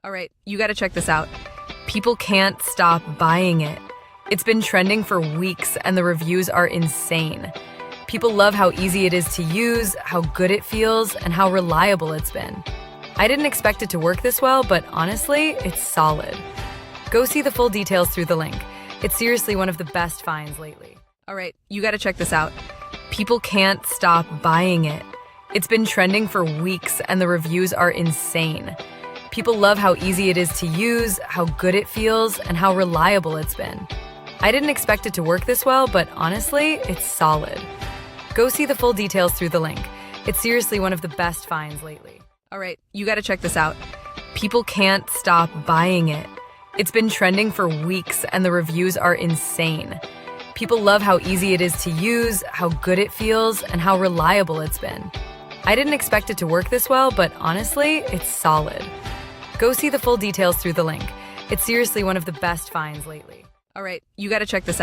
All right, you gotta check this out. People can't stop buying it. It's been trending for weeks and the reviews are insane. People love how easy it is to use, how good it feels, and how reliable it's been. I didn't expect it to work this well, but honestly, it's solid. Go see the full details through the link. It's seriously one of the best finds lately. All right, you gotta check this out. People can't stop buying it. It's been trending for weeks and the reviews are insane. People love how easy it is to use, how good it feels, and how reliable it's been. I didn't expect it to work this well, but honestly, it's solid. Go see the full details through the link. It's seriously one of the best finds lately. All right, you gotta check this out. People can't stop buying it. It's been trending for weeks and the reviews are insane. People love how easy it is to use, how good it feels, and how reliable it's been. I didn't expect it to work this well, but honestly, it's solid. Go see the full details through the link. It's seriously one of the best finds lately. All right, you gotta check this out.